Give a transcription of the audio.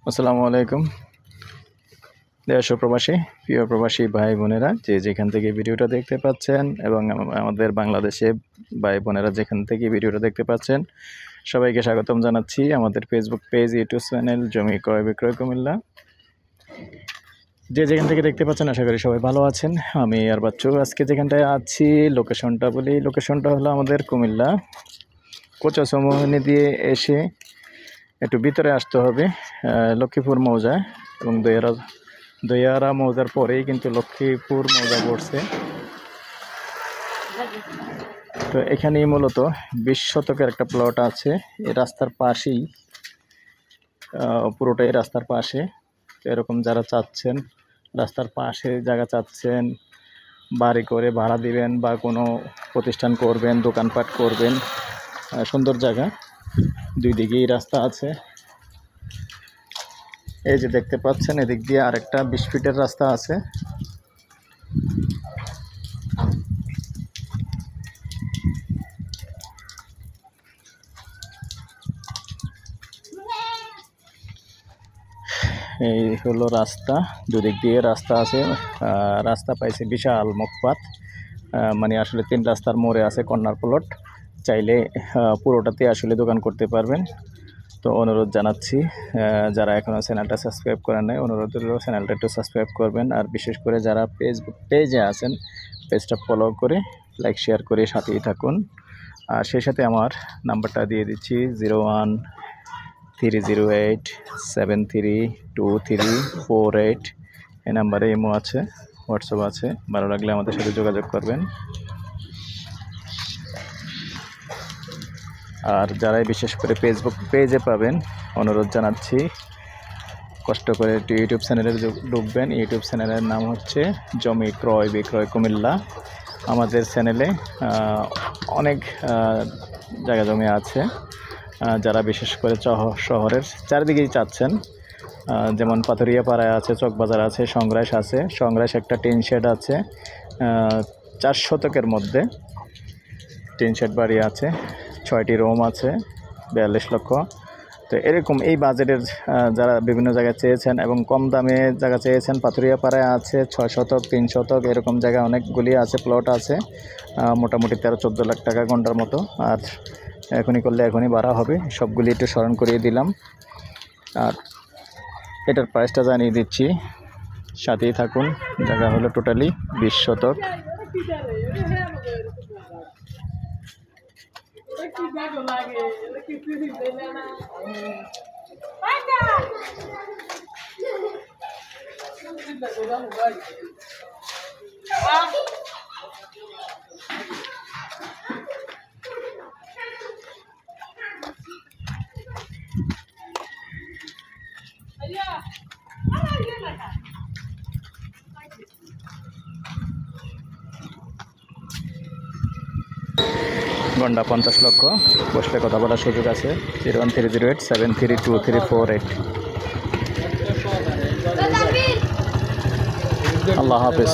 আসসালামু আলাইকুম দেশ ও প্রবাসী প্রিয় প্রবাসী ভাই বোনেরা যে যেখান থেকে ভিডিওটা দেখতে পাচ্ছেন এবং আমাদের বাংলাদেশে ভাই বোনেরা যেখান থেকে ভিডিওটা দেখতে পাচ্ছেন সবাইকে স্বাগতম জানাচ্ছি আমাদের ফেসবুক পেজ ইউটিউব চ্যানেল জমি ক্রয় বিক্রয় কুমিল্লা। যে যেখান থেকে দেখতে পাচ্ছেন আশা করি সবাই ভালো আছেন। আমি আর বাচ্চু আজকে যেখানটায় আছি লোকেশনটা বলি, লোকেশনটা হলো আমাদের কুমিল্লা কোচাসমোহনী দিয়ে এসে একটু ভিতরে আসতে হবে লক্ষ্মীপুর মৌজায়, এবং দইয়ারা মৌজার পরেই কিন্তু লক্ষ্মীপুর মৌজা পড়ছে। তো এখানেই মূলত 20 শতকের একটা প্লট আছে, এই রাস্তার পাশেই, পুরোটাই রাস্তার পাশে। এরকম যারা চাচ্ছেন রাস্তার পাশে জায়গা চাচ্ছেন, বাড়ি করে ভাড়া দিবেন বা কোনো প্রতিষ্ঠান করবেন, দোকানপাট করবেন, সুন্দর জায়গা, দুই দিকেই রাস্তা আছে। এই যে দেখতে পাচ্ছেন এদিক দিয়ে আরেকটা 20 ফিটের রাস্তা আছে। এই হলো রাস্তা, দুদিক দিয়ে রাস্তা আছে। রাস্তা পাইছে বিশাল মুখপাত, মানে আসলে 3 রাস্তার মোড়ে আছে কর্নার প্লট। চাইলে পুরোটাতে আসলে দোকান করতে পারবেন। তো অনুরোধ জানাচ্ছি যারা এখনও চ্যানেলটা সাবস্ক্রাইব করেন নাই, অনুরোধ হলো চ্যানেলটা একটু সাবস্ক্রাইব করবেন। আর বিশেষ করে যারা ফেসবুক পেজে আছেন পেজটা ফলো করে লাইক শেয়ার করে সাথেই থাকুন। আর সেই সাথে আমার নাম্বারটা দিয়ে দিচ্ছি 013087323348। এই নাম্বারে ইমো আছে, হোয়াটসঅ্যাপ আছে, ভালো লাগলে আমাদের সাথে যোগাযোগ করবেন। আর যারাই বিশেষ করে ফেসবুক পেজে পাবেন অনুরোধ জানাচ্ছি কষ্ট করে একটু ইউটিউব চ্যানেলে ঢুকবেন। ইউটিউব চ্যানেলের নাম হচ্ছে জমি ক্রয় বিক্রয় কুমিল্লা। আমাদের চ্যানেলে অনেক জায়গা জমি আছে। যারা বিশেষ করে শহরের চারিদিকেই চাচ্ছেন, যেমন পাথরিয়া পাড়ায় আছে, চকবাজার আছে, সংগ্রাস আছে। সংগ্রাস একটা টিন শেড আছে, 4 শতকের মধ্যে টিন শেড বাড়ি আছে, 6টি রুম আছে, 42 লক্ষ। তো এরকম এই বাজেটের যারা বিভিন্ন জায়গায় চেয়েছেন এবং কম দামে জায়গা চেয়েছেন, পাথরিয়া পাড়ায় আছে 6 শতক, 3 শতক, এরকম জায়গা অনেকগুলি আছে, প্লট আছে, মোটামুটি 13-14 লাখ টাকা ঘন্টার মতো। আর এখনই করলে এখনই ভাড়া হবে, সবগুলি একটু স্মরণ করিয়ে দিলাম। আর এটার প্রাইসটা জানিয়ে দিচ্ছি, সাথেই থাকুন। জায়গা হলো টোটালি 20 শতক। গন্ডা 50 লক্ষ, বসলে কথা বলার সুযোগ আছে। 01308732348। আল্লাহ হাফেজ।